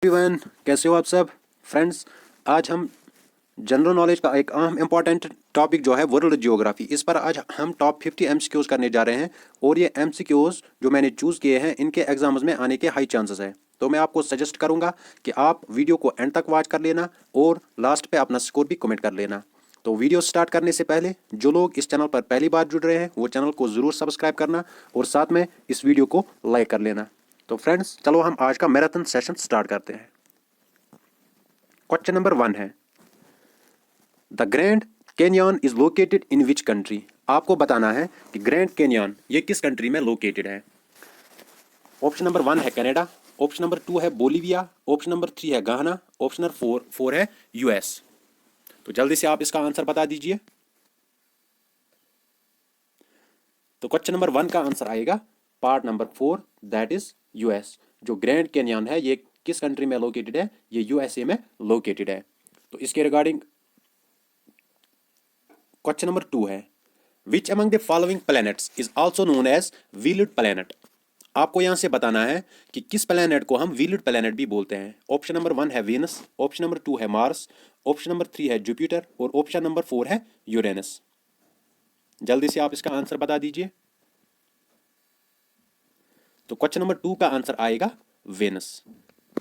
Everyone, कैसे हो आप सब फ्रेंड्स। आज हम जनरल नॉलेज का एक अहम इम्पॉर्टेंट टॉपिक जो है वर्ल्ड जियोग्राफी, इस पर आज हम टॉप 50 एमसीक्यूज करने जा रहे हैं। और ये एमसीक्यूज जो मैंने चूज़ किए हैं इनके एग्जाम्स में आने के हाई चांसेस है। तो मैं आपको सजेस्ट करूंगा कि आप वीडियो को एंड तक वॉच कर लेना और लास्ट पे अपना स्कोर भी कमेंट कर लेना। तो वीडियो स्टार्ट करने से पहले जो लोग इस चैनल पर पहली बार जुड़ रहे हैं वो चैनल को ज़रूर सब्सक्राइब करना और साथ में इस वीडियो को लाइक कर लेना। तो फ्रेंड्स, चलो हम आज का मैराथन सेशन स्टार्ट करते हैं। क्वेश्चन नंबर 1 है, the grand canyon is located in which country. आपको बताना है कि ग्रैंड कैनियन ये किस कंट्री में लोकेटेड है। ऑप्शन नंबर 1 है कनाडा, ऑप्शन नंबर 2 है बोलीविया, ऑप्शन नंबर 3 है घाना, ऑप्शन नंबर 4 है यूएस। तो जल्दी से आप इसका आंसर बता दीजिए। तो क्वेश्चन नंबर 1 का आंसर आएगा part number 4, that is US. जो ग्रैंड कैनियन है ये किस कंट्री में लोकेटेड है, ये यूएसए में लोकेटेड है। तो इसके रिगार्डिंग क्वेश्चन नंबर 2 है, which among the following planets is also known as wheeled planet. आपको यहां से बताना है कि किस प्लैनेट को हम व्हील्ड प्लैनेट भी बोलते हैं। ऑप्शन नंबर 1 है वीनस, ऑप्शन नंबर 2 है मार्स, ऑप्शन नंबर 3 है जुपिटर और ऑप्शन नंबर 4 है यूरेनस। जल्दी से आप इसका आंसर बता दीजिए। तो क्वेश्चन नंबर 2 का आंसर आएगा वेनस।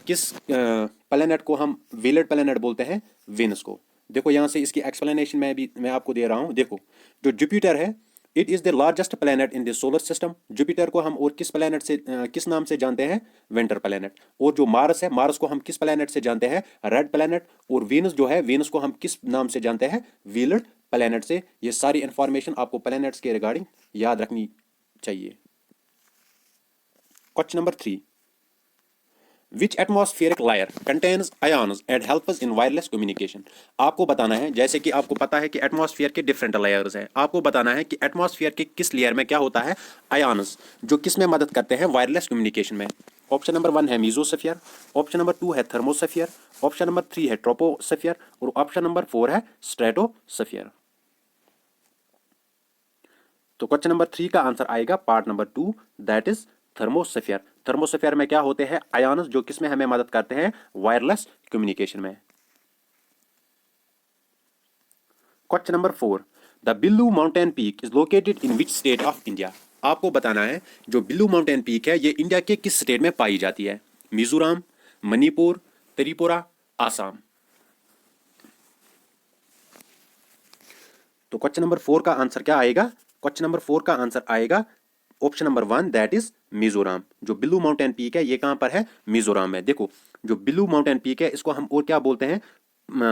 किस प्लैनेट को हम व्हील्ड प्लैनेट बोलते हैं? वेनस को। देखो यहां से इसकी एक्सप्लेनेशन मैं आपको दे रहा हूं। देखो, जो जुपिटर है it is the largest planet in the solar system. Jupiter को हम और किस प्लैनेट से किस नाम से जानते हैं? Winter planet. और जो मार्स है, मार्स को हम किस प्लैनेट से जानते हैं? Red planet. और वीनस जो है, वीनस को हम किस नाम से जानते हैं? व्हील्ड प्लैनेट से। ये सारी इंफॉर्मेशन आपको प्लैनेट्स के रिगार्डिंग याद रखनी चाहिए। Question number 3, which atmospheric layer contains ions and helps in wireless communication. आपको बताना है, जैसे कि आपको पता है कि एटमॉस्फेयर के डिफरेंट लेयर्स हैं, आपको बताना है कि एटमॉस्फेयर के किस लेयर में क्या होता है? आयन्स, जो किस में मदद करते हैं वायरलेस कम्युनिकेशन में। ऑप्शन नंबर 1 है मीजोस्फीयर, ऑप्शन नंबर 2 है थर्मोस्फीयर, ऑप्शन नंबर 3 है ट्रोपोस्फीयर और ऑप्शन नंबर 4 है स्ट्रेटोस्फीयर। तो क्वेश्चन नंबर 3 का आंसर आएगा part number 2, that is thermosphere. Thermosphere में क्या होते हैं? आयन्स, जो किसमें हमें मदद करते हैं? वायरलेस कम्युनिकेशन में। Question number 4, the Billu mountain peak is located in which state of India. आपको बताना है जो बिल्लू माउंटेन पीक है ये इंडिया के किस स्टेट में पाई जाती है? मिजोरम, मणिपुर, त्रिपुरा, आसाम। तो क्वेश्चन नंबर 4 का आंसर क्या आएगा? क्वेश्चन नंबर 4 का आंसर आएगा option number 1, that is Mizoram. जो बिल्लू माउंटेन पीक है ये कहां पर है? मिजोरम में। देखो, जो बिल्लू माउंटेन पीक है इसको हम और क्या बोलते हैं?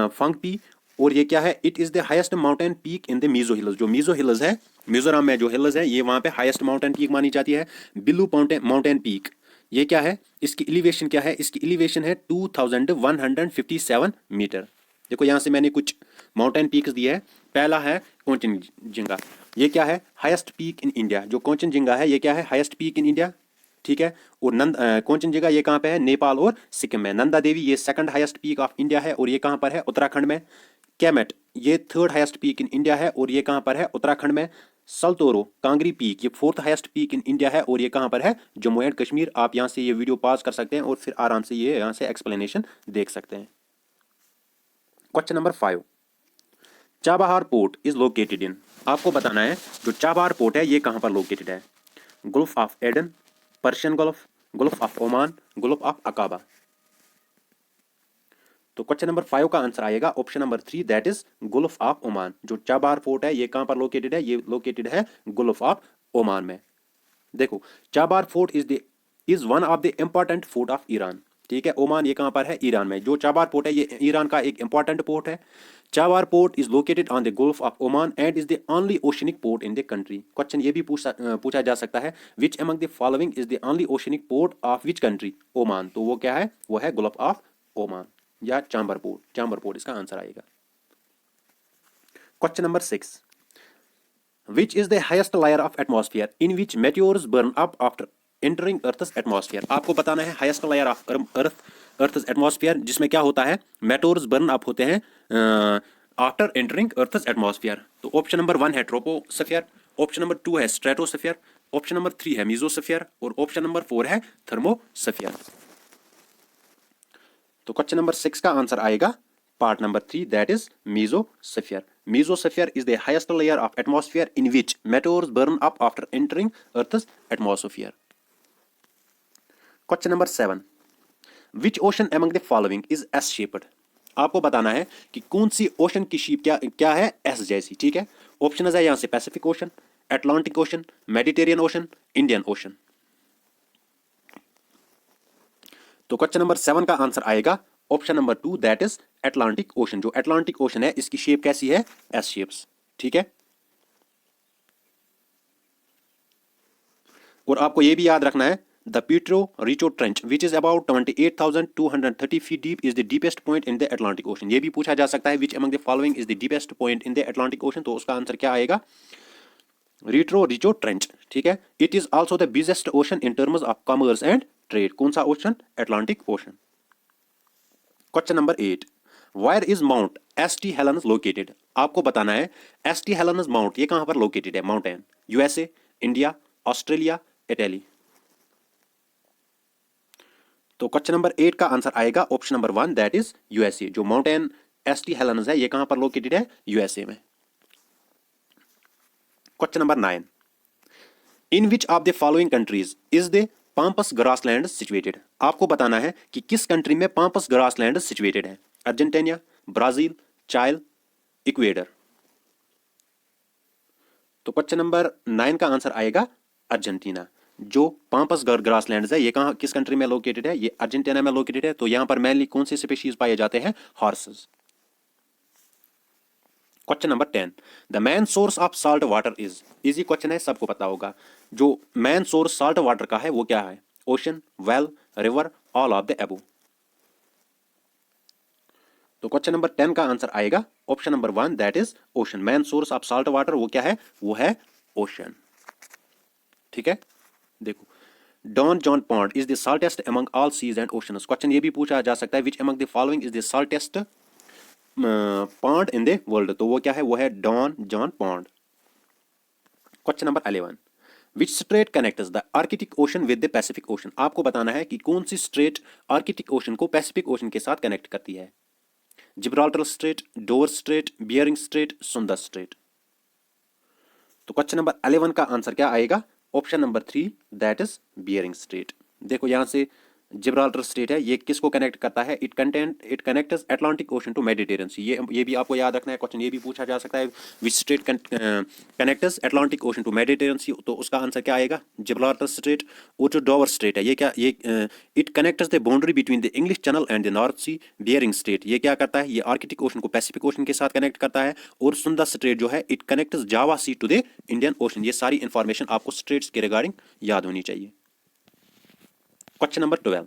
फंग पी। और ये क्या है? It is the highest mountain peak in the Mizo hills. जो मीजो हिल्स है, मिजोरम में जो हिल्स है ये वहां पे हाईएस्ट माउंटेन पीक मानी जाती है। बिल्लू माउंटेन पीक ये क्या है? इसकी एलिवेशन क्या है? इसकी एलिवेशन है 2157 मीटर। देखो यहां से मैंने कुछ माउंटेन पीक्स दिए हैं। पहला है कोंचनजिंगा, ये क्या है? Highest peak in India. जो कोंचनजिंगा है ये क्या है? हाईएस्ट पीक इन इंडिया, ठीक है। और कोंचनजिंगा ये कहाँ पे है? नेपाल और सिक्किम में। नंदा देवी ये second highest peak of India है और ये कहाँ पर है? उत्तराखंड में। कैमेट ये third highest peak in India है और ये कहाँ पर है? उत्तराखंड में। सल्तोरो कांगरी पीक ये fourth highest peak in India है और ये कहाँ पर है? जम्मू एंड कश्मीर। आप यहाँ से ये वीडियो पॉज कर सकते हैं और फिर आराम से ये यहाँ से एक्सप्लेनेशन देख सकते हैं। Question number 5, Chabahar port is located इन। आपको बताना है जो चाबहार पोर्ट है ये कहां पर लोकेटेड है? Gulf of Aden, Persian gulf, gulf of Oman, gulf of Aqaba. तो क्वेश्चन नंबर 5 का आंसर आएगा option number 3, that is gulf of Oman. जो चाबहार पोर्ट है ये कहां पर लोकेटेड है? ये लोकेटेड है गल्फ ऑफ ओमान में। देखो, Chabahar fort is one of the important fort of Iran, ठीक है। ओमान ये कहां पर है? ईरान में। जो चाबहार पोर्ट है ये ईरान का एक इंपॉर्टेंट पोर्ट है। Chabahar port is located on the gulf of Oman and is the only oceanic port in the country. Question ये भी पूछा जा सकता है, which among the following is the only oceanic port of which country? Oman. तो वो क्या है? वो है गल्फ ऑफ ओमान या चांबर पोर्ट। चांबर पोर्ट इसका आंसर आएगा। Question number 6, which is the highest layer of atmosphere in which meteors burn up after entering earth's atmosphere। आपको बताना है highest layer of earth's atmosphere जिसमें क्या होता है? मेटोर्स बर्न अप होते हैं आफ्टर एंटरिंग earth's atmosphere। तो ऑप्शन नंबर 1 है ट्रोपोस्फीयर, ऑप्शन नंबर 2 है स्ट्रेटोस्फीयर, ऑप्शन नंबर 3 है मीजोस्फीयर और ऑप्शन नंबर 4 है थर्मोस्फीयर। तो क्वेश्चन नंबर 6 का आंसर आएगा part number 3, that is mesosphere. Mesosphere is the highest layer of atmosphere in which meteors burn up after entering Earth's atmosphere. Question number 7. Which ocean among the following is S-shaped? आपको बताना है कि कौन सी ocean की shape क्या है S जैसी, ठीक है। ऑप्शन है यहां से Pacific ocean, Atlantic ocean, Mediterranean ocean, Indian ocean. तो क्वेश्चन नंबर 7 का आंसर आएगा option number 2, that is Atlantic ocean. जो अटलांटिक ओशन है इसकी शेप कैसी है, एस शेप्स, ठीक है। और आपको यह भी याद रखना है द पीट्रो Rico trench which is about 28,230 feet deep is the deepest point in the Atlantic Ocean. ये भी पूछा जा सकता है which among the following is the deepest point in the Atlantic Ocean. तो उसका आंसर क्या आएगा, रिट्रो रिचो ट्रेंच, ठीक है। It is also the biggest ocean in terms of commerce and trade. कौन सा ocean, Atlantic Ocean. Question number 8, where is Mount S T. Helens located. आपको बताना है एस.टी. हेलेनस माउंट ये कहां पर लोकेटेड है, mountain, USA, India, Australia, Italy. तो क्वेश्चन नंबर 8 का आंसर आएगा option number 1, that is USA. जो माउंटेन एस.टी. हेलेनस है ये कहां पर लोकेटेड है, यूएसए में। Question number 9, in which of the following countries is the Pampas grassland situated. आपको बताना है कि किस कंट्री में पाम्पस ग्रासलैंड सिचुएटेड है, अर्जेंटीना, ब्राजील, चाइल, इक्वेडर। तो क्वेश्चन नंबर 9 का आंसर आएगा अर्जेंटीना। जो पाम्पस ग्रासलैंड है ये कहां किस कंट्री में लोकेटेड है, ये अर्जेंटीना में लोकेटेड है। तो यहां पर मेनली कौन से स्पीशीज पाए जाते हैं, horses. Question number 10, the main source of salt water is. Easy question है, सबको पता होगा। जो मेन सोर्स साल्ट वाटर का है वो क्या है, ocean, well, river, all of the above. तो क्वेश्चन नंबर 10 का आंसर आएगा option number 1, that is ocean. Main source of salt water वो क्या है, वो है ओशन, ठीक है। देखो, Don John Pond is the saltiest among all seas and oceans. Question ये भी पूछा जा सकता है which among the following is the saltiest pond in the world. तो वो क्या है, वो है डॉन जॉन पॉन्ड। Question number 11, which strait connects the Arctic Ocean with the Pacific Ocean. आपको बताना है कि कौन सी स्ट्रेट आर्कटिक ओशन को पैसिफिक ओशन के साथ कनेक्ट करती है, Gibraltar strait, Dover strait, Bering strait, Sunda strait. तो क्वेश्चन नंबर 11 का आंसर क्या आएगा, option number 3, that is Bering strait. देखो यहां से जिब्राल्टर स्ट्रेट है, ये किसको कनेक्ट करता है, it connects Atlantic Ocean to Mediterranean sea. ये भी आपको याद रखना है, क्वेश्चन ये भी पूछा जा सकता है which strait connects Atlantic Ocean to Mediterranean sea. तो उसका आंसर क्या आएगा, जिब्राल्टर स्ट्रेट। और जो डोवर स्ट्रेट है ये क्या, ये it connects the boundary between the English Channel and the North Sea. Bering strait ये क्या करता है, ये आर्कटिक ओशन को पैसिफिक ओशन के साथ कनेक्ट करता है। और सुंदर स्ट्रेट जो है it connects Java Sea to the Indian Ocean. ये सारी इंफॉर्मेशन आपको स्ट्रेट्स के रिगार्डिंग याद होनी चाहिए। Question number 12,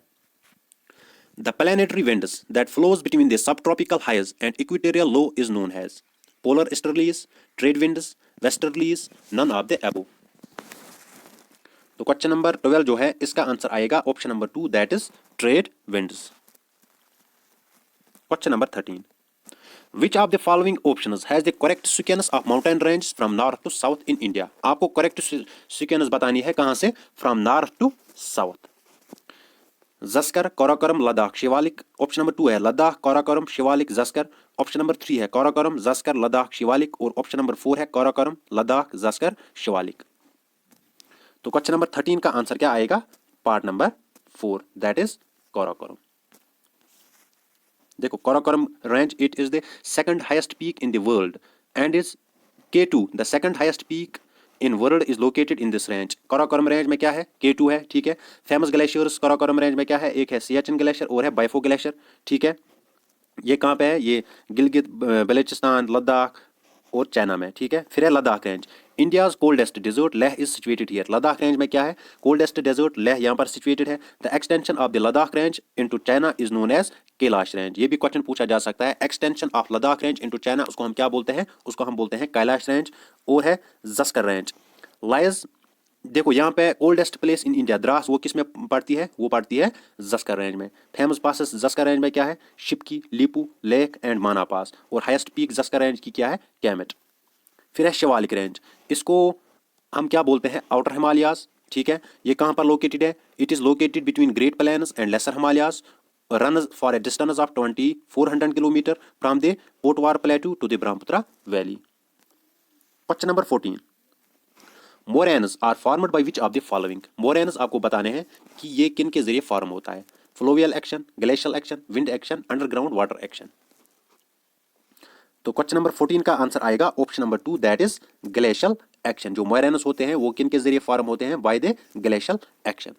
the planetary winds that flows between the subtropical highs and equatorial low is known as polar easterlies, trade winds, westerlies, none of the above। तो question number 12 जो है इसका answer आएगा option number 2, that is trade winds. Question number 13, which of the following options has the correct sequence of mountain ranges from north to south in India। आपको correct sequence बतानी है कहां से, from north to south. Zanskar, Karakoram, Ladakh, Shivalik. Option number 2 है Ladakh, Karakoram, Shivalik, Zanskar. Option number 3 है काराकोरम, जस्कर, लद्दाख, शिवालिक। और option number 4 है काराकोरम, लद्दाख, जस्कर, शिवालिक। तो क्वेश्चन नंबर 13 का आंसर क्या आएगा, part number 4, that is Karakoram. देखो Karakoram range it is the second highest peak in the world and is K2 the second highest peak in world is located in this range. Karakoram range में क्या है, K2 है, ठीक है। Famous glaciers Karakoram range में क्या है, एक है सियाचिन ग्लेशियर और है बाइफो ग्लेशियर, ठीक है। ये कहाँ पे है, ये गिलगित बलूचिस्तान, लद्दाख और चाइना में, ठीक है। फिर है Ladakh range, India's coldest desert Leh is situated here. Ladakh range में क्या है, कोल्डेस्ट डेजर्ट लेह यहाँ पर सिचुएटेड है। The extension of the Ladakh range into China is known as Kailash range. ये भी क्वेश्चन पूछा जा सकता है, extension of Ladakh range into China उसको हम क्या बोलते हैं, उसको हम बोलते हैं कैलाश रेंज। और है जस्कर रेंज लाइज, देखो यहाँ पे oldest place in India Dras वो किस में पड़ती है, वो पड़ती है जस्कर रेंज में। फेमस पासेस जस्कर रेंज में क्या है, शिपकी, लीपू, लेक एंड माना पास। और हाईएस्ट पीक जस्कर रेंज की क्या है, कैमेट। फिर है शिवालिक रेंज, इसको हम क्या बोलते हैं, आउटर हिमालयाज, ठीक है। ये कहाँ पर लोकेटेड है, it is located between Great Plains and lesser Himalayas. runs for a distance of 2400 kilometer from the Potwar Plateau to the Brahmaputra Valley. Question number 14. Moraines are formed by which of the following? Moraines आपको बताने हैं कि ये किन के जरिए form होता है. Fluvial action, glacial action, wind action, underground water action. तो क्वेश्चन नंबर 14 का आंसर आएगा option number 2, that is glacial action. जो मोरेनस होते हैं वो किन के जरिए फॉर्म होते हैं? By the glacial action.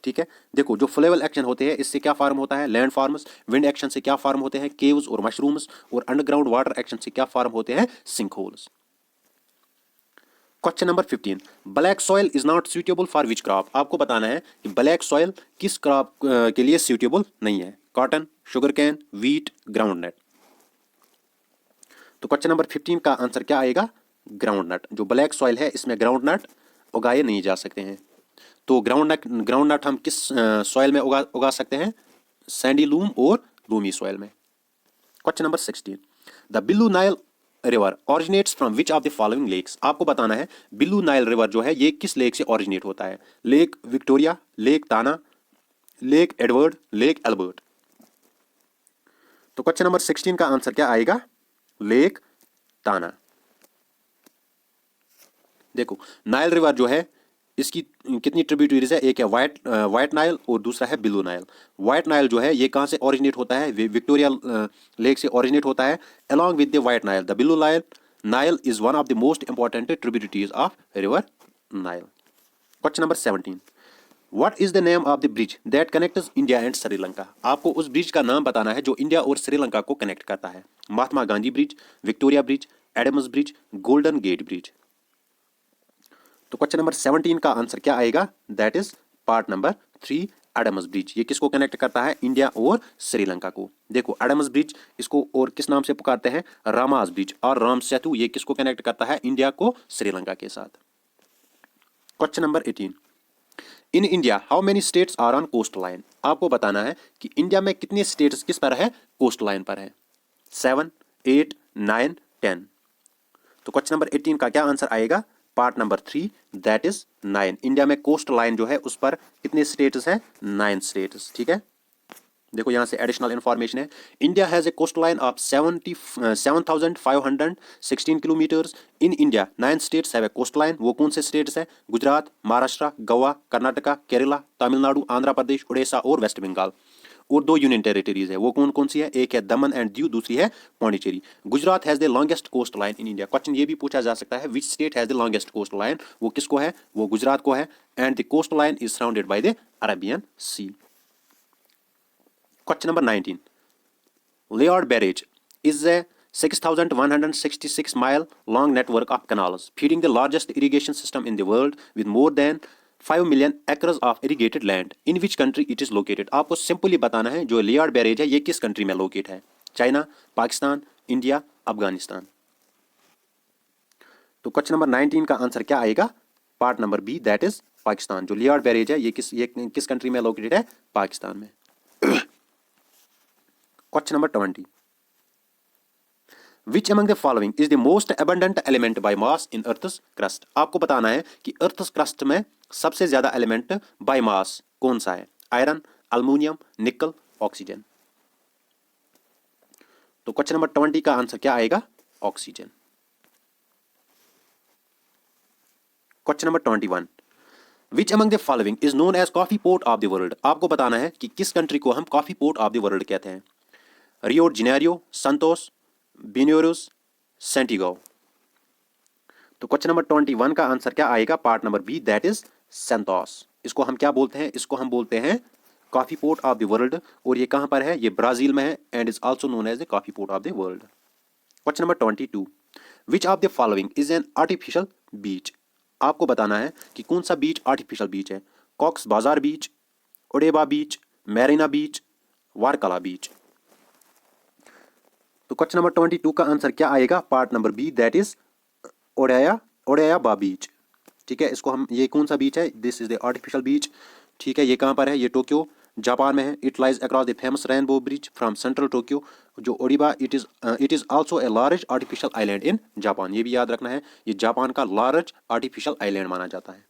ठीक है, देखो जो फ्लोवियल एक्शन होते हैं इससे क्या फॉर्म होता है? Land forms. विंड एक्शन से क्या फॉर्म होते हैं? केव्स और मशरूम्स. और अंडरग्राउंड वाटर एक्शन से क्या फॉर्म होते हैं? Sink holes. Question number 15. Black soil is not suitable for which crop? आपको बताना है कि ब्लैक सॉइल किस क्रॉप के लिए सुटेबल नहीं है. Cotton, sugar cane, wheat, ground nut. तो क्वेश्चन नंबर 15 का आंसर क्या आएगा? Ground nut. जो ब्लैक सॉइल है इसमें ग्राउंड नट उगाए नहीं जा सकते हैं. तो ग्राउंड नट हम किस सॉइल में उगा सकते हैं? सैंडी लूम और लूमी सॉइल में. Question number 16. The Blue Nile river originates from which of the following lakes? आपको बताना है बिल्लू नाइल रिवर जो है ये किस लेक से ऑरिजिनेट होता है? लेक विक्टोरिया, लेक ताना, लेक एडवर्ड, लेक एल्बर्ट. तो क्वेश्चन नंबर 16 का आंसर क्या आएगा? लेक ताना. देखो नाइल रिवर जो है इसकी कितनी ट्रिब्यूटरीज है? एक है वाइट नाइल और दूसरा है बिलू नाइल. वाइट नाइल जो है ये कहाँ से ओरिजिनेट होता है? विक्टोरिया लेक से ओरिजिनेट होता है. Along with the White Nile the Blue Nile is one of the most important tributaries of river Nile. Question number 17. What is the name of the bridge that connects India and Sri Lanka? आपको उस bridge का नाम बताना है जो India और श्रीलंका को connect करता है. Mahatma Gandhi bridge, Victoria bridge, Adams bridge, Golden Gate bridge. तो क्वेश्चन नंबर 17 का आंसर क्या आएगा? That is part number 3, Adams bridge. ये किसको कनेक्ट करता है? इंडिया और श्रीलंका को. देखो एडम्स ब्रिज इसको और किस नाम से पुकारते हैं? रामास ब्रिज. और राम सेतु ये किसको कनेक्ट करता है? इंडिया को श्रीलंका के साथ. Question number 18. In India how many states are on coast line? आपको बताना है कि इंडिया में कितने स्टेट्स किस पर है? कोस्ट लाइन पर है. 7, 8, 9, 10. तो क्वेश्चन नंबर 18 का क्या आंसर आएगा? Part number 3, that is 9. India में कोस्ट लाइन जो है उस पर कितने स्टेट्स हैं? 9 स्टेट्स. ठीक है, देखो यहां से एडिशनल इंफॉर्मेशन है. India has a coast line of 7,516 kilometres. In India 9 states have a coast line. वो कौन से स्टेट्स हैं? गुजरात, महाराष्ट्र, गोवा, कर्नाटका, केरला, तमिलनाडु, आंध्र प्रदेश, उड़ीसा और वेस्ट बंगाल. और 2 यूनियन टेरिटरीज है. वो कौन कौन सी है? एक है दमन एंड दीव, दूसरी है Pondicherry. Gujarat has the longest coast line in India. Question ये भी पूछा जा सकता है which state has the longest coast line? वो किसको है? वो गुजरात को है. And the coast line is surrounded by the Arabian Sea. Question number 19. Lloyd barrage is a 6,166 mile long network of canals feeding the largest irrigation system in the world with more than 5 million acres of irrigated land. In which country it is located? आपको simply बताना है जो Lloyd barrage है ये किस country में locate है? China, Pakistan, India, Afghanistan. तो क्वेश्चन नंबर 19 का आंसर क्या आएगा? Part number B, that is Pakistan. जो लेयर्ड बैरेज है ये किस कंट्री में लोकेटेड है? पाकिस्तान में. Question number 20. Which among the following is the most abundant element by mass in Earth's crust? आपको बताना है कि Earth's crust में सबसे ज्यादा एलिमेंट बाय मास कौन सा है? आयरन, अल्मुनियम, निकल, ऑक्सीजन. तो क्वेश्चन नंबर 20 का आंसर क्या आएगा? Oxygen. Question number 21. Which among the following is known as coffee port of the world? आपको बताना है कि किस कंट्री को हम coffee port of the world कहते हैं? रियो जिनेरियो, संतोस, बिन्यूरुस, सेंटिगो. तो क्वेश्चन नंबर 21 का आंसर क्या आएगा? Part number B, that is Santos. इसको हम क्या बोलते हैं? इसको हम बोलते हैं coffee port of the world. और ये कहां पर है? ये ब्राजील में है and is also known as the coffee port of the world. Question number 22. Which of the following is an artificial beach? आपको बताना है कि कौन सा बीच आर्टिफिशियल बीच है? कॉक्स बाजार बीच, ओडेबा बीच, मैरिना बीच, वारकला बीच. तो क्वेश्चन नंबर 22 का आंसर क्या आएगा? Part number B, that is Odaiba beach. ठीक है, इसको हम ये कौन सा बीच है? This is the artificial beach. ठीक है, ये कहां पर है? ये टोक्यो जापान में है. It lies across the famous Rainbow bridge from central Tokyo. जो Odaiba it is also a large artificial island in Japan. ये भी याद रखना है, ये जापान का लार्ज आर्टिफिशियल आइलैंड माना जाता है.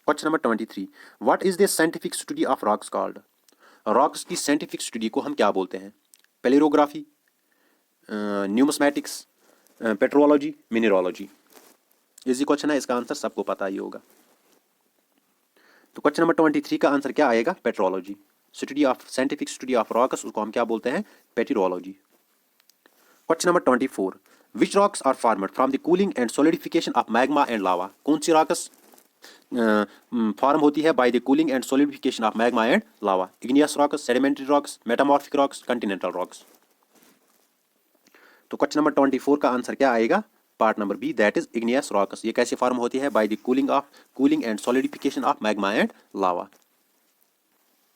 Question number 23. What is the scientific study of rocks called? Rocks की साइंटिफिक स्टडी को हम क्या बोलते हैं? Palaeography, numismatics, petrology, mineralogy. Easy question है, इसका आंसर सबको पता ही होगा। तो क्वेश्चन नंबर 23 का आंसर क्या आएगा? Petrology, study of scientific study of rocks, उसको हम क्या बोलते हैं? Petrology. Question number 24, which rocks are formed from the cooling and solidification of magma and lava? कौन सी रॉक्स फॉर्म होती है by the cooling and solidification of magma and lava? Igneous rocks, sedimentary rocks, metamorphic rocks, continental rocks. तो question number 24 का answer क्या आएगा? Part number B, that is igneous rocks. ये कैसे फॉर्म होती है? By the cooling and solidification of magma and lava.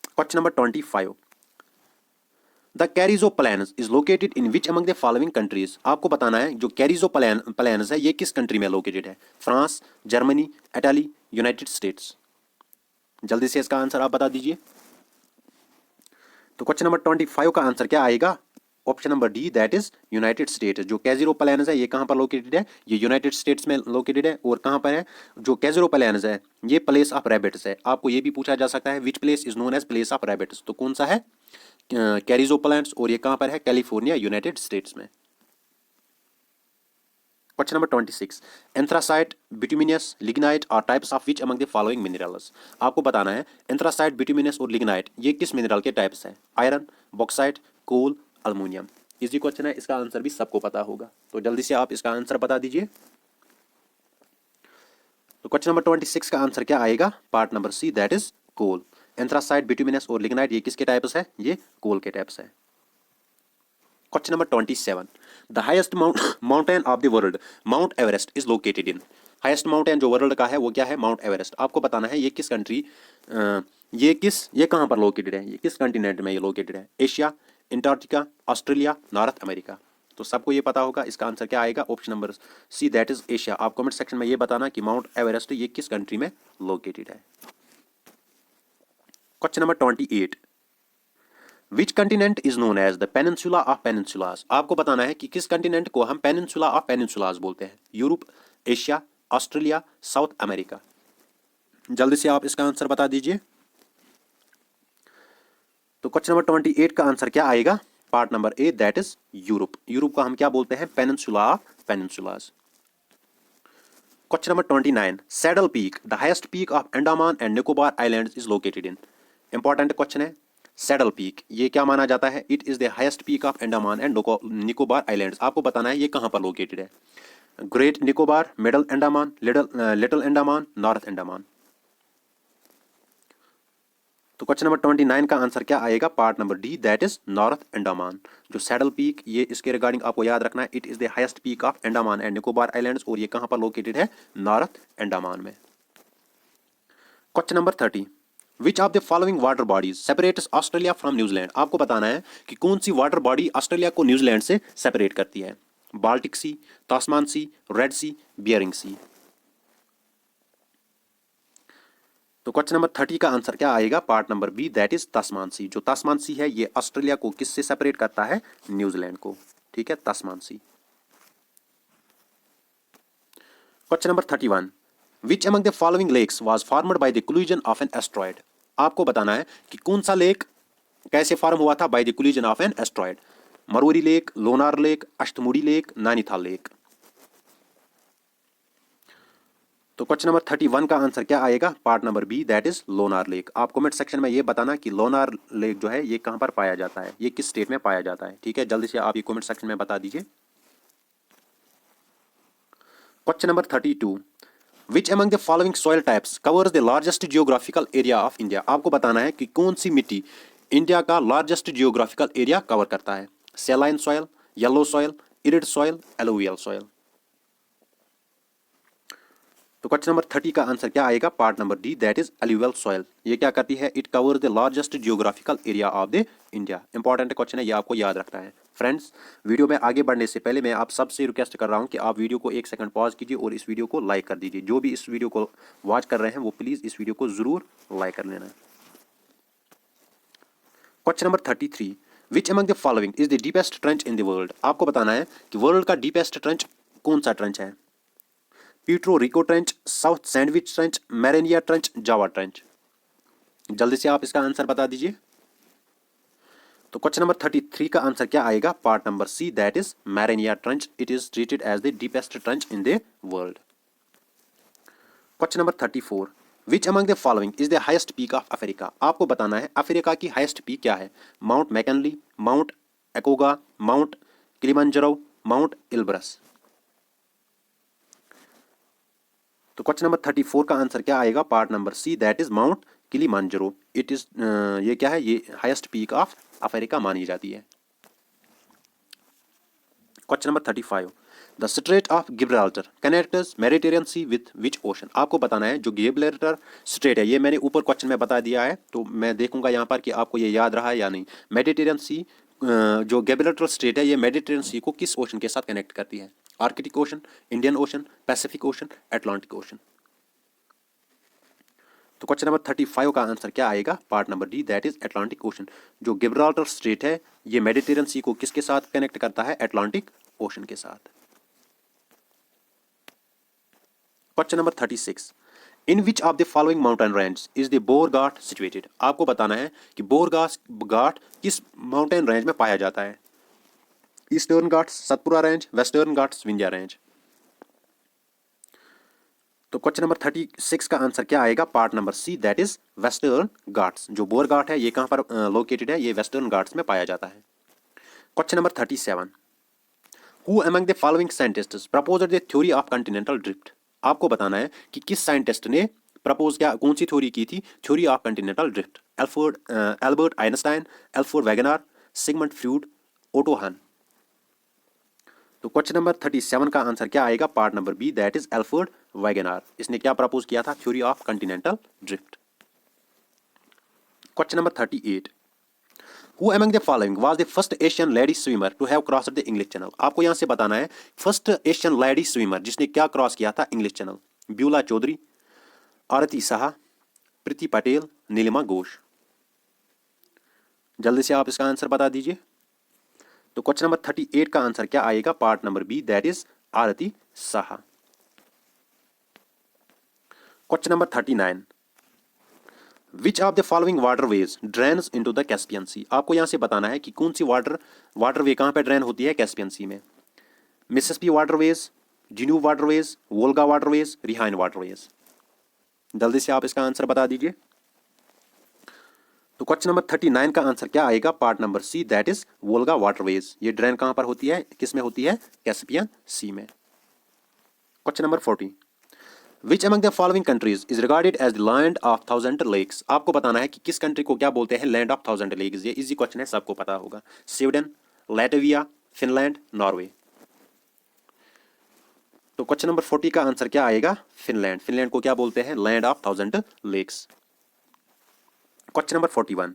Question number 25, the Carrizo plains is located in which among the following countries? आपको बताना है जो कैरिजो प्लेन्स है ये किस कंट्री में लोकेटेड है? France, Germany, Italy, United states. जल्दी से इसका आंसर आप बता दीजिए। तो क्वेश्चन नंबर 25 का आंसर क्या आएगा? Option number D, that is United states. जो कैजिरो प्लेन्स है ये कहाँ पर लोकेटेड है? ये यूनाइटेड स्टेट्स में लोकेटेड है। और कहाँ पर है जो कैजिरो प्लेन्स है? ये प्लेस ऑफ रैबिट्स है। आपको ये भी पूछा जा सकता है which place is known as place of rabbits. तो कौन सा है? कैरिजो प्लेन्स, और ये कहाँ पर है? कैलिफोर्निया, यूनाइटेड स्टेट्स में। Question number 26, anthracite, bituminous, lignite और types of which among the following minerals? आपको बताना है एंथ्रासाइट, बिटुमिनस और लिग्नाइट ये किस मिनरल के टाइप्स है? आयरन, बॉक्साइट, कोल, अल्मुनियम। इजी क्वेश्चन है, इसका आंसर भी सबको पता होगा। तो जल्दी से आप इसका आंसर बता दीजिए। तो क्वेश्चन नंबर 26 का आंसर क्या आएगा? Part number C, that is coal. Anthracite, bituminous और लिग्नाइट ये किसके टाइप्स है? ये कोल के टाइप्स है। Question number 27, the highest mountain of the world, Mount Everest is located in? Highest mountain जो वर्ल्ड का है वो क्या है? Mount Everest. आपको बताना है ये किस कंट्री, ये कहाँ पर लोकेटेड है? ये किस कंटिनेंट में ये लोकेटेड है? Asia, Antarctica, Australia, North America. तो सबको ये पता होगा, इसका आंसर क्या आएगा? Option number C, that is Asia. आप कमेंट सेक्शन में ये बताना कि माउंट एवरेस्ट ये किस कंट्री में लोकेटेड है। Question number 28, which continent is known as the peninsula of peninsulas? आपको बताना है कि किस कंटिनेंट को हम पेनिनसुला ऑफ पेनिनसुलास बोलते हैं? Europe, Asia, Australia, south America. जल्दी से आप इसका आंसर बता दीजिए। तो क्वेश्चन नंबर 28 का आंसर क्या आएगा? Part number A, that is Europe. Europe को हम क्या बोलते हैं? Peninsula of peninsulas. Question number 29, Saddle Peak, the highest peak of Andaman and Nicobar islands is located in? Important question है। सैडल पीक ये क्या माना जाता है? It is the highest peak of Andaman and Nicobar islands. आपको बताना है ये कहां पर लोकेटेड है? Great Nicobar, Middle Andaman, Little Andaman, north Andaman. तो क्वेश्चन नंबर 29 का आंसर क्या आएगा? Part number D, that is north Andaman. जो सैडल पीक ये इसके रिगार्डिंग आपको याद रखना है, it is the highest peak of Andaman and Nicobar islands, और ये कहां पर लोकेटेड है? नॉर्थ अंडमान में। Question number 30, which of the following water bodies separates Australia from New Zealand? आपको बताना है कि कौन सी वाटर बॉडी ऑस्ट्रेलिया को न्यूजीलैंड से सेपरेट करती है? Baltic Sea, Tasman Sea, Red Sea, Bering Sea. तो क्वेश्चन नंबर 30 का आंसर क्या आएगा? Part number B, that is तास्मान सी। जो तास्मान सी है ये ऑस्ट्रेलिया को किससे सेपरेट करता है? न्यूजीलैंड को। ठीक है, Tasman sea. Question number 31, which among the following lakes was formed by the collision of an asteroid? आपको बताना है कि कौन सा लेक कैसे फॉर्म हुआ था by the collision of an asteroid? मरोरी lake, Lonar lake, Ashtamudi lake, Nainital lake. तो क्वेश्चन नंबर 31 का आंसर क्या आएगा? Part number B, that is Lonar lake. आप कमेंट सेक्शन में ये बताना कि लोनार लेक जो है ये कहां पर पाया जाता है, ये किस स्टेट में पाया जाता है। ठीक है, जल्दी से आप ये कमेंट सेक्शन में बता दीजिए। Question number 32, which among the following soil types covers the largest geographical area of India? आपको बताना है कि कौन सी मिट्टी इंडिया का लार्जेस्ट जियोग्राफिकल एरिया कवर करता है? Saline soil, yellow soil, arid soil, alluvial soil. तो क्वेश्चन नंबर 30 का आंसर क्या आएगा? Part number D, that is alluvial soil. ये क्या करती है? It covers the largest geographical area of the India. Important question है, ये आपको याद रखना है। फ्रेंड्स, वीडियो में आगे बढ़ने से पहले मैं आप सबसे रिक्वेस्ट कर रहा हूं कि आप वीडियो को एक सेकंड पॉज कीजिए और इस वीडियो को लाइक कर दीजिए। जो भी इस वीडियो को वॉच कर रहे हैं वो प्लीज इस वीडियो को जरूर लाइक कर लेना। Question number 33, which among the following is the deepest trench in the world? आपको बताना है कि वर्ल्ड का डीपेस्ट ट्रेंच कौन सा ट्रेंच है? पीट्रो Rico trench, South Sandwich trench, Mariana trench, Java trench. जल्दी से आप इसका आंसर बता दीजिए। तो क्वेश्चन नंबर 33 का आंसर क्या आएगा? Part number C, that is Mariana trench. It is treated as the deepest trench in the world. Question number 34, which among the following is the highest peak of Africa? आपको बताना है Africa की highest peak क्या है? Mount McKinley, Mount एकोगा, Mount Kilimanjaro, Mount Elbrus. तो question number 34 का answer क्या आएगा? Part number C, that is Mount Kilimanjaro. It is ये क्या है? ये हाईएस्ट पीक ऑफ अफ्रीका मानी जाती है। Question number 35, the Strait of Gibraltar connects Mediterranean Sea with which ocean? आपको बताना है जो गिब्राल्टर स्ट्रेट है, ये मैंने ऊपर क्वेश्चन में बता दिया है, तो मैं देखूंगा यहाँ पर कि आपको ये याद रहा है या नहीं। मेडिटेरियन सी, जो गिब्राल्टर स्ट्रेट है, ये मेडिटेरियन सी को किस ओशन के साथ कनेक्ट करती है? Arctic ocean, Indian ocean, Pacific ocean, Atlantic Ocean. तो क्वेश्चन नंबर 35 का आंसर क्या आएगा? Part number D, that is Atlantic ocean. जो गिब्राल्टर स्ट्रेट है, ये मेडिटेरियन सी को किसके साथ कनेक्ट करता है? अटलांटिक ओशन के साथ। Question number 36, in which of the following mountain range is the bore Ghat situated? आपको बताना है कि बोर घाट किस माउंटेन रेंज में पाया जाता है? Eastern Ghats Satpura range, Western Ghats Vindhya range. तो क्वेश्चन नंबर 36 का आंसर क्या आएगा? Part number C, that is Western Ghats. जो बोर घाट है, ये कहां पर लोकेटेड है? ये वेस्टर्न घाट्स में पाया जाता है। Question number 37, who among the following scientists proposed the theory of continental drift? आपको बताना है कि किस साइंटिस्ट ने प्रपोज क्या, कौन सी थ्योरी की थी? Theory of continental drift. Albert Einstein, Alfred Wegener, Sigmund Freud, Otto Hahn. तो क्वेश्चन नंबर 37 का आंसर क्या आएगा? Part number B, that is Alfred Wegener. इसने क्या प्रपोज किया था? Theory of continental drift. Question number 38, who among the following was the first Asian lady swimmer to have crossed the English Channel? आपको यहां से बताना है फर्स्ट एशियन लेडी स्विमर जिसने क्या क्रॉस किया था इंग्लिश चैनल। ब्यूला चौधरी, आरती शाह, प्रीति पटेल, नीलिमा घोष। जल्दी से आप इसका आंसर बता दीजिए। तो क्वेश्चन नंबर 38 का आंसर क्या आएगा? Part number B, that is Aarti Shah. Question number 39, which of the following waterways drains into the Caspian sea? आपको यहां से बताना है कि कौन सी वाटरवे कहां पे ड्रेन होती है कैस्पियन सी में? मिसिसिपी वाटरवेज, जिन्यू waterways, Volga waterways, Rhine waterways. जल्दी से आप इसका आंसर बता दीजिए। तो क्वेश्चन नंबर 39 का आंसर क्या आएगा? Part number C, that is Volga waterways. ये ड्रेन कहां पर होती है? किस में होती है? कैस्पियन सी में। Question number 40, which among the following countries is regarded as the land of 1000 lakes? आपको बताना है कि किस कंट्री को क्या बोलते हैं लैंड ऑफ 1000 लेक्स। ये इजी क्वेश्चन है, सबको पता होगा। Sweden, Latvia, Finland, Norway. तो क्वेश्चन नंबर 40 का आंसर क्या आएगा? फिनलैंड। फिनलैंड को क्या बोलते हैं? Land of 1000 lakes. Question number 41,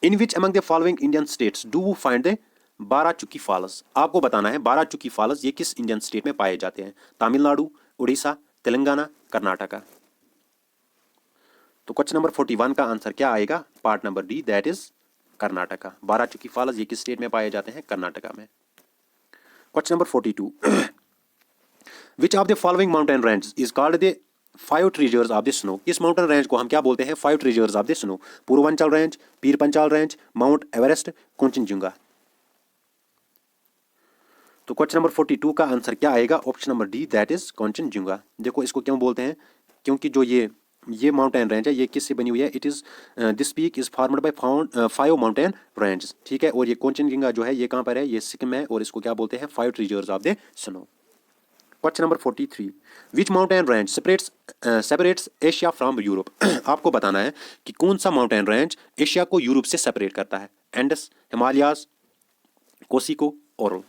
in which among the following Indian states do we find the Barachukki falls? आपको बताना है बाराचुकी फॉल्स ये किस इंडियन स्टेट में पाए जाते हैं? तमिलनाडु, उड़ीसा, तेलंगाना, कर्नाटका। तो क्वेश्चन नंबर 41 का आंसर क्या आएगा? Part number D, that is Karnataka. Barachukki falls ये किस स्टेट में पाए जाते हैं? कर्नाटका में। Question number 42, which of the following mountain range is called the 5 treasures of the snow? इस माउंटेन रेंज को हम क्या बोलते हैं? 5 treasures of the snow. Purvanchal range, Pir Panjal range, Mount Everest, Kanchenjunga. तो क्वेश्चन नंबर 42 का आंसर क्या आएगा? Option number D, that is Kanchenjunga. देखो इसको क्यों बोलते हैं? क्योंकि जो ये माउंटेन रेंज है ये किससे बनी हुई है? It is this peak is formed by 5 mountain range. ठीक है, और ये कंचनजुंगा जो है ये कहां पर है? ये सिक्किम है, और इसको क्या बोलते हैं? 5 treasures of the snow. Question number 43, which mountain range separates Asia from Europe? आपको बताना है कि कौन सा माउंटेन रेंज एशिया को यूरोप से सेपरेट करता है? Andes, Himalayas, Caucasus, Ural.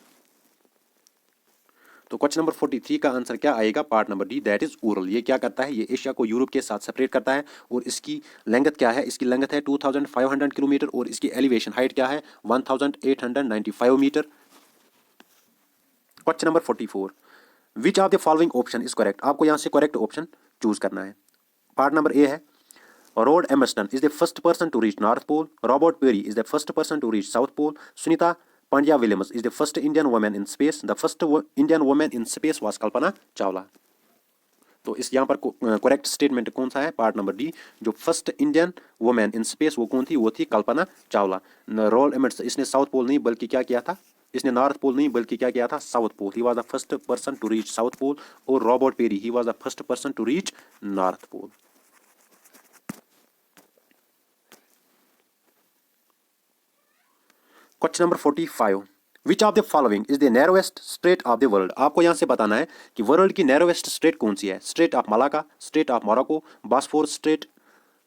तो क्वेश्चन नंबर 43 का आंसर क्या आएगा? Part number D, that is Ural. ये क्या करता है? ये एशिया को यूरोप के साथ सेपरेट करता है। और इसकी लेंथ क्या है? इसकी लेंथ है 2500 किलोमीटर, और इसकी एलिवेशन हाइट क्या है? 1895 metre. Question number 44, which of the following option is correct? आपको यहां से करेक्ट ऑप्शन चूज करना है। पार्ट नंबर ए है, Roald Amundsen is the first person to reach North Pole, Robert Peary is the first person to reach South Pole, Sunita Pandya Williams is the first Indian woman in space, the first Indian woman in space was Kalpana Chawla. तो इस यहाँ पर correct statement कौन सा है? Part number D. जो first Indian women in space वो कौन थी? वो थी कल्पना चावला। रोल एमिट्स, इसने साउथ पोल नहीं बल्कि क्या किया था? इसने नॉर्थ पोल नहीं बल्कि क्या किया था? South Pole. He was the first person to reach South Pole. और Robert Peary, he was the first person to reach North Pole. Question number 45, which of the following is the narrowest strait of the world? आपको यहां से बताना है कि world की narrowest straight कौन सी है? Strait of Malacca, strait of Morocco, Bosphorus strait,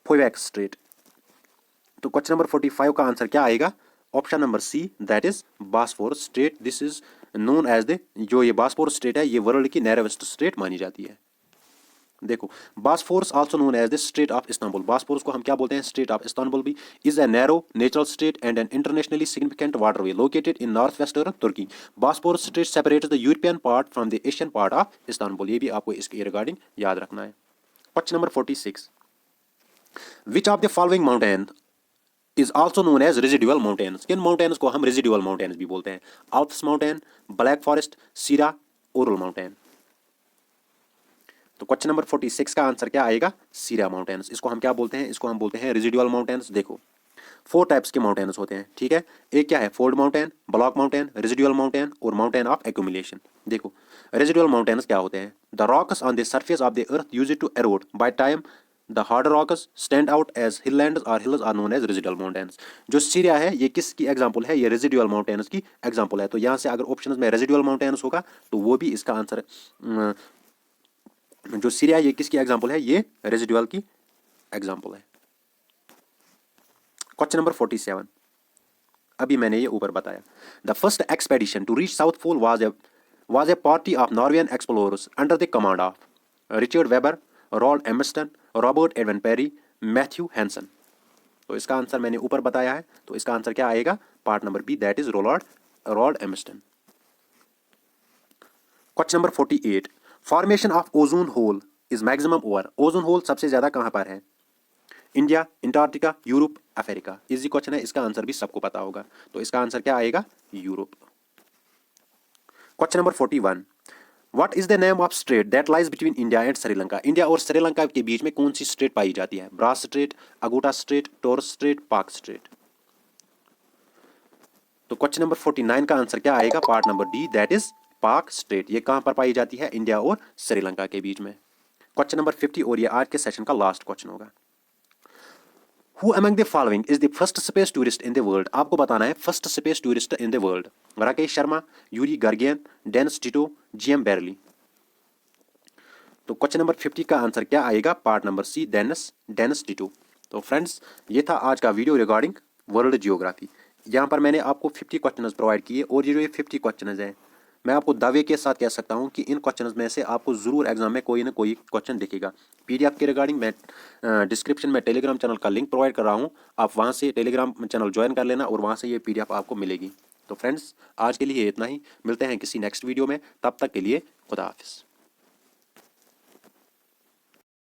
Foveaux strait. तो क्वेश्चन नंबर 45 का आंसर क्या आएगा? Option number C, that is Bosphorus strait. This is known as the, जो ये बॉस्फोरस स्ट्रेट है ये वर्ल्ड की नैरोएस्ट स्ट्रेट मानी जाती है। देखो, Bosphorus also known as the Strait of Istanbul. Bosphorus को हम क्या बोलते हैं? स्ट्रेट ऑफ इस्तांबुल भी। Is a narrow natural strait and an internationally significant waterway located in north western Turkey. Bosphorus Strait separates the European part from the Asian part of Istanbul. ये भी आपको इसके रिगार्डिंग याद रखना है। Question number 46, which of the following mountain is also known as residual mountains? किन mountains को हम रेजिडुअल माउंटेन्स भी बोलते हैं? आल्प्स माउंटेन, ब्लैक फॉरेस्ट, सीरा, ओरल माउंटेन। तो क्वेश्चन नंबर 46 का आंसर क्या आएगा? सीरा माउंटेन्स। इसको हम क्या बोलते हैं? इसको हम बोलते हैं रेजिडुअल माउंटेन्स। देखो, 4 टाइप्स के माउंटेन्स होते हैं, ठीक है। एक क्या है? Fold mountain, block mountain, residual mountain और माउंटेन ऑफ एक्यूमुलेशन। देखो, रेजिडुअल माउंटेन्स क्या होते हैं? The rocks on the surface of the earth used to erode by time. The hard rocks stand out as hill lands और hills are known as residual mountains. जो सीरिया है ये किसकी एग्जांपल है? ये रेजिडुअल माउंटेन्स की एग्जांपल है। तो यहाँ से अगर ऑप्शन में रेजिडुअल माउंटेन्स होगा तो वो भी इसका आंसर। जो सीरिया ये किसकी एग्जांपल है? ये रेजिडुअल की एग्जांपल है। क्वेश्चन नंबर 47, अभी मैंने ये ऊपर बताया। The first expedition to reach South Pole was a party of Norwegian explorers under the command of Richard Weber, Roald Amundsen, Robert Edwin Peary, Matthew Henson. तो इसका आंसर मैंने ऊपर बताया है। तो इसका आंसर क्या आएगा? Part number B, that is Roald Amundsen. Question number 48, formation of ozone hole is maximum over. Ozone hole सबसे ज्यादा कहां पर है? India, Antarctica, Europe, Africa. Easy question है, इसका आंसर भी सबको पता होगा। तो इसका आंसर क्या आएगा? Europe. Question number 41, what is the name of straight that lies between India and Sri Lanka? India और श्रीलंका के बीच में कौन सी स्ट्रेट पाई जाती है? ब्रास स्ट्रेट, अगुटा strait, Torres strait, Palk strait. तो क्वेश्चन नंबर 49 का आंसर क्या आएगा? Part number D, that is Palk strait. ये कहां पर पाई जाती है? इंडिया और श्रीलंका के बीच में। क्वेश्चन नंबर 50 और ये आज के सेशन का लास्ट क्वेश्चन होगा। Who among the following is the first space tourist in the world? आपको बताना है first space tourist in the world. Rakesh Sharma, Yuri Gagarin, Dennis Tito, जीएम बेरली। तो क्वेश्चन नंबर 50 का आंसर क्या आएगा? Part number C, Dennis Tito. तो फ्रेंड्स, ये था आज का वीडियो रिगार्डिंग वर्ल्ड जियोग्राफी। यहाँ पर मैंने आपको 50 क्वेश्चन प्रोवाइड किए और ये जो ये 50 क्वेश्चन है, मैं आपको दावे के साथ कह सकता हूं कि इन क्वेश्चंस में से आपको जरूर एग्जाम में कोई ना कोई क्वेश्चन दिखेगा। पीडीएफ के रिगार्डिंग मैं डिस्क्रिप्शन में टेलीग्राम चैनल का लिंक प्रोवाइड कर रहा हूं, आप वहां से टेलीग्राम चैनल ज्वाइन कर लेना और वहां से ये पीडीएफ आपको मिलेगी। तो फ्रेंड्स, आज के लिए इतना ही, मिलते हैं किसी नेक्स्ट वीडियो में, तब तक के लिए खुदा हाफिज़।